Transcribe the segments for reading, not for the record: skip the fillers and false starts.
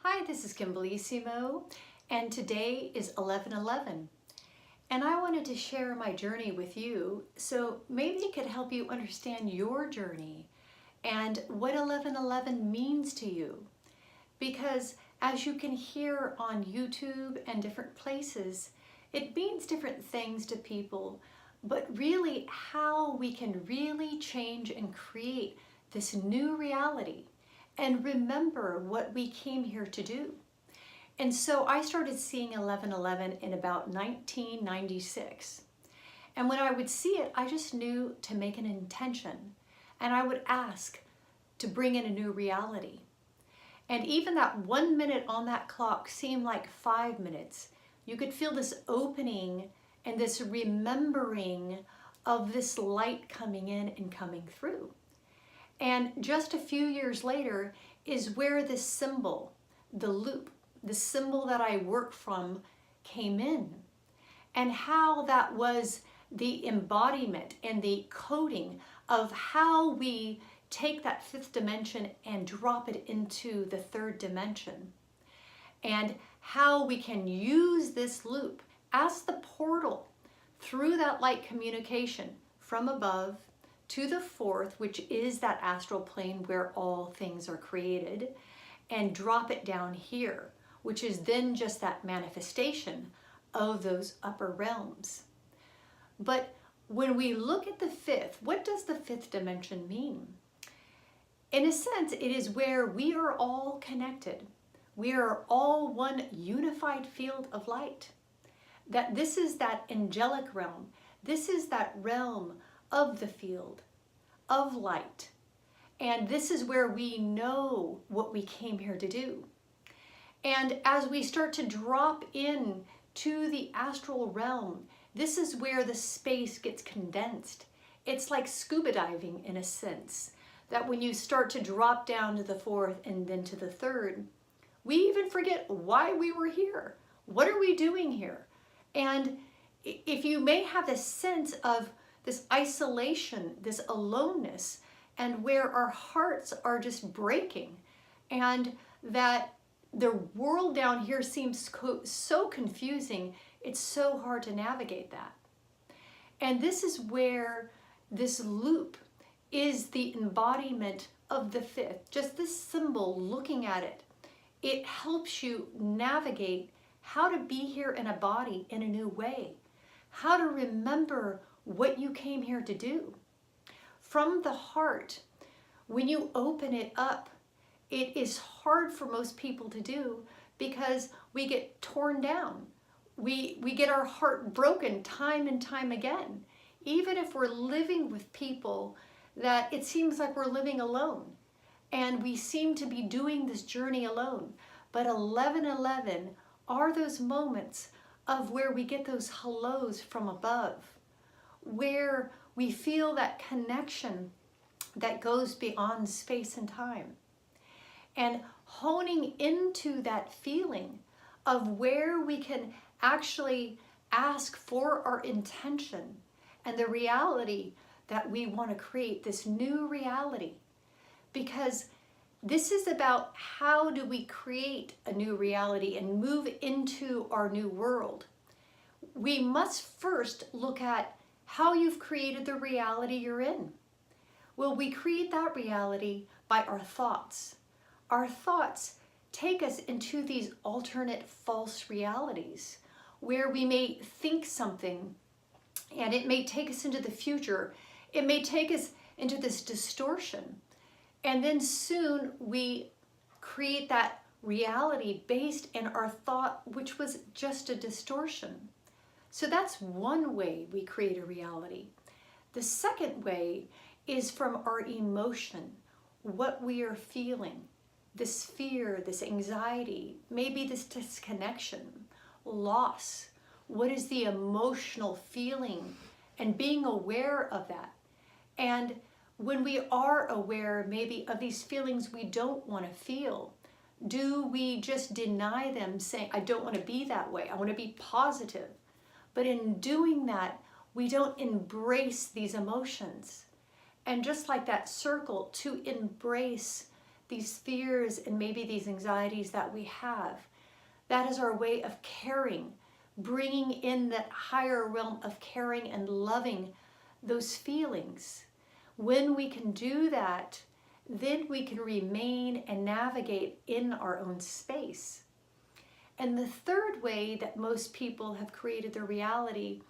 Hi, this is Bellisimo, and today is 11/11. And I wanted to share my journey with you, so maybe it could help you understand your journey and what 11/11 means to you. Because as you can hear on YouTube and different places, it means different things to people, but really how we can really change and create this new reality and remember what we came here to do. And so I started seeing 11/11 in about 1996. And when I would see it, I just knew to make an intention. And I would ask to bring in a new reality. And even that 1 minute on that clock seemed like 5 minutes. You could feel this opening and this remembering of this light coming in and coming through. And just a few years later is where this symbol, the loop, the symbol that I work from came in, and how that was the embodiment and the coding of how we take that fifth dimension and drop it into the third dimension, and how we can use this loop as the portal through that light communication from above to the fourth, which is that astral plane where all things are created, and drop it down here, which is then just that manifestation of those upper realms. But when we look at the fifth, what does the fifth dimension mean? In a sense, it is where we are all connected. We are all one unified field of light. That this is that angelic realm. This is that realm of the field of light. And this is where we know what we came here to do. And as we start to drop in to the astral realm, this is where the space gets condensed. It's like scuba diving in a sense, that when you start to drop down to the fourth and then to the third, we even forget why we were here. What are we doing here? And if you may have a sense of this isolation, this aloneness, and where our hearts are just breaking, and that the world down here seems so confusing, it's so hard to navigate that. And this is where this loop is the embodiment of the fifth. Just this symbol, looking at it, it helps you navigate how to be here in a body in a new way, how to remember what you came here to do. From the heart, when you open it up, it is hard for most people to do because we get torn down. We get our heart broken time and time again. Even if we're living with people that it seems like we're living alone and we seem to be doing this journey alone. But 11/11 are those moments of where we get those hellos from above, where we feel that connection that goes beyond space and time. And honing into that feeling of where we can actually ask for our intention and the reality that we want to create, this new reality. Because this is about how do we create a new reality and move into our new world. We must first look at how you've created the reality you're in. Well, we create that reality by our thoughts. Our thoughts take us into these alternate false realities where we may think something and it may take us into the future. It may take us into this distortion. And then soon we create that reality based in our thought, which was just a distortion. So that's one way we create a reality. The second way is from our emotion, what we are feeling, this fear, this anxiety, maybe this disconnection, loss. What is the emotional feeling? And being aware of that. And when we are aware maybe of these feelings we don't want to feel, do we just deny them saying, I don't want to be that way, I want to be positive? But in doing that, we don't embrace these emotions. And just like that circle, to embrace these fears and maybe these anxieties that we have. That is our way of caring, bringing in that higher realm of caring and loving those feelings. When we can do that, then we can remain and navigate in our own space. And the third way that most people have created their reality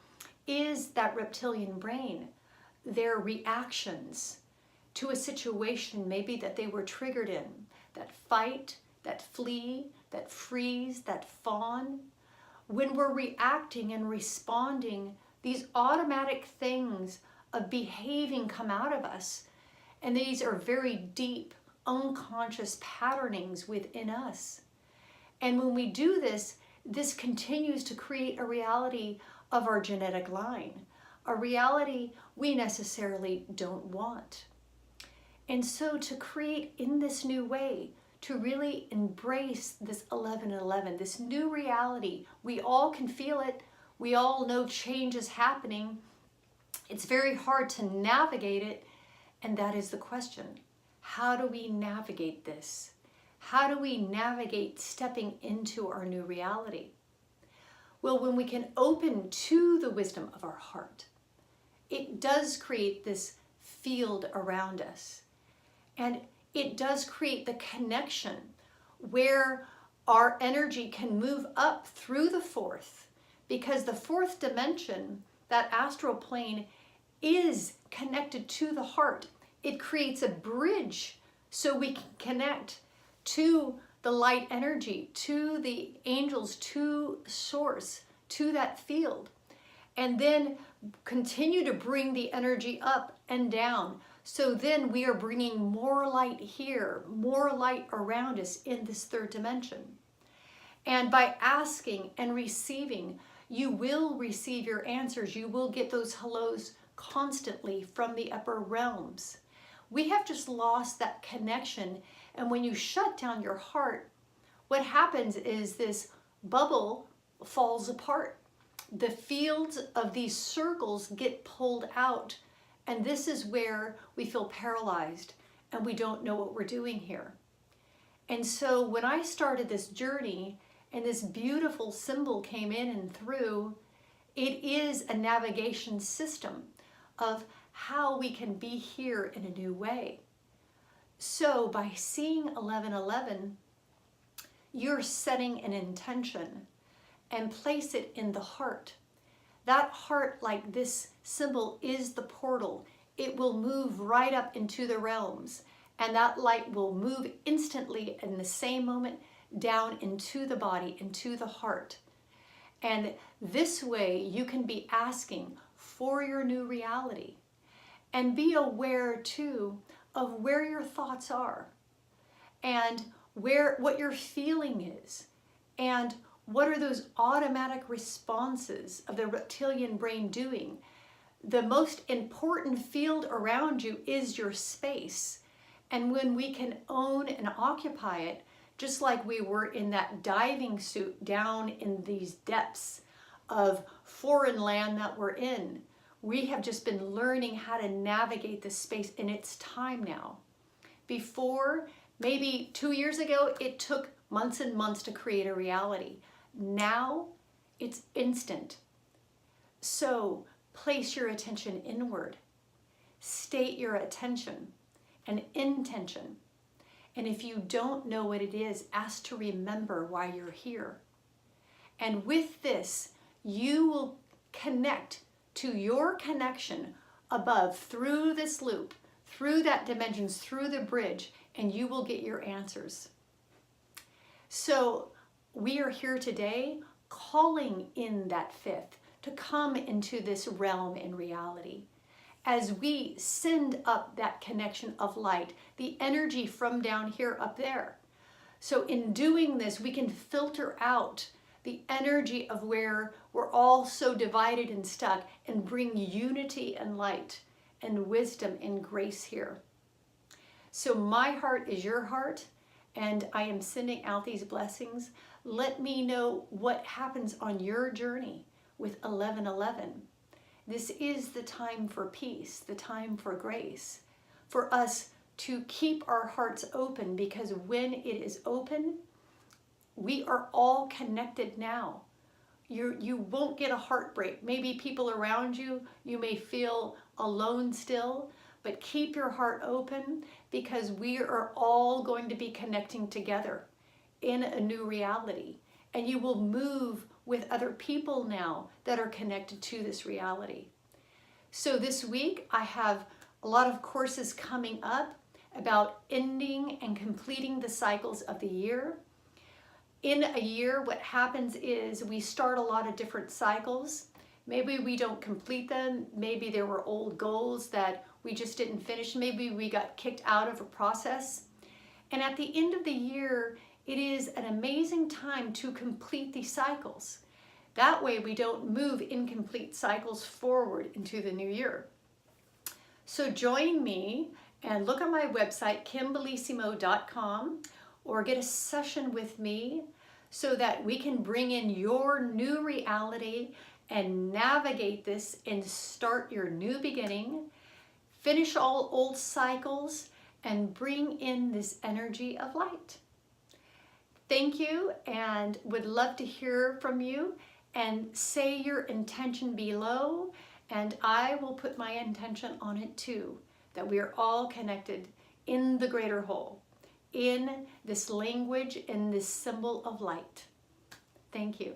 is that reptilian brain, their reactions to a situation maybe that they were triggered in, that fight, that flee, that freeze, that fawn. When we're reacting and responding, these automatic things of behaving come out of us. And these are very deep, unconscious patternings within us. And when we do this, this continues to create a reality of our genetic line, a reality we necessarily don't want. And so to create in this new way, to really embrace this 11-11, this new reality, we all can feel it. We all know change is happening. It's very hard to navigate it. And that is the question. How do we navigate this? How do we navigate stepping into our new reality? Well, when we can open to the wisdom of our heart, it does create this field around us. And it does create the connection where our energy can move up through the fourth, because the fourth dimension, that astral plane, is connected to the heart. It creates a bridge so we can connect to the light energy, to the angels, to source, to that field, and then continue to bring the energy up and down. So then we are bringing more light here, more light around us in this third dimension. And by asking and receiving, you will receive your answers. You will get those hellos constantly from the upper realms. We have just lost that connection. And when you shut down your heart, what happens is this bubble falls apart. The fields of these circles get pulled out. And this is where we feel paralyzed and we don't know what we're doing here. And so when I started this journey and this beautiful symbol came in and through, it is a navigation system of how we can be here in a new way. So by seeing 11-11, you're setting an intention and place it in the heart. That heart, like this symbol, is the portal. It will move right up into the realms, and that light will move instantly in the same moment down into the body, into the heart. And this way you can be asking for your new reality and be aware too of where your thoughts are and what your feeling is, and what are those automatic responses of the reptilian brain doing. The most important field around you is your space. And when we can own and occupy it, just like we were in that diving suit down in these depths of foreign land that we're in, we have just been learning how to navigate this space, and it's time now. Before, maybe 2 years ago, it took months and months to create a reality. Now, it's instant. So, place your attention inward. State your attention and intention. And if you don't know what it is, ask to remember why you're here. And with this, you will connect to your connection above, through this loop, through that dimensions, through the bridge, and you will get your answers. So we are here today calling in that fifth to come into this realm in reality. As we send up that connection of light, the energy from down here up there. So in doing this, we can filter out the energy of where we're all so divided and stuck, and bring unity and light and wisdom and grace here. So my heart is your heart, and I am sending out these blessings. Let me know what happens on your journey with 11-11. This is the time for peace, the time for grace, for us to keep our hearts open, because when it is open, we are all connected now. You won't get a heartbreak. Maybe people around you, you may feel alone still, but keep your heart open, because we are all going to be connecting together in a new reality. And you will move with other people now that are connected to this reality. So this week I have a lot of courses coming up about ending and completing the cycles of the year. In a year, what happens is we start a lot of different cycles. Maybe we don't complete them. Maybe there were old goals that we just didn't finish. Maybe we got kicked out of a process. And at the end of the year, it is an amazing time to complete these cycles. That way we don't move incomplete cycles forward into the new year. So join me and look on my website, kbellisimo.com, or get a session with me so that we can bring in your new reality and navigate this and start your new beginning, finish all old cycles, and bring in this energy of light. Thank you, and would love to hear from you, and say your intention below, and I will put my intention on it too, that we are all connected in the greater whole, in this language, in this symbol of light. Thank you.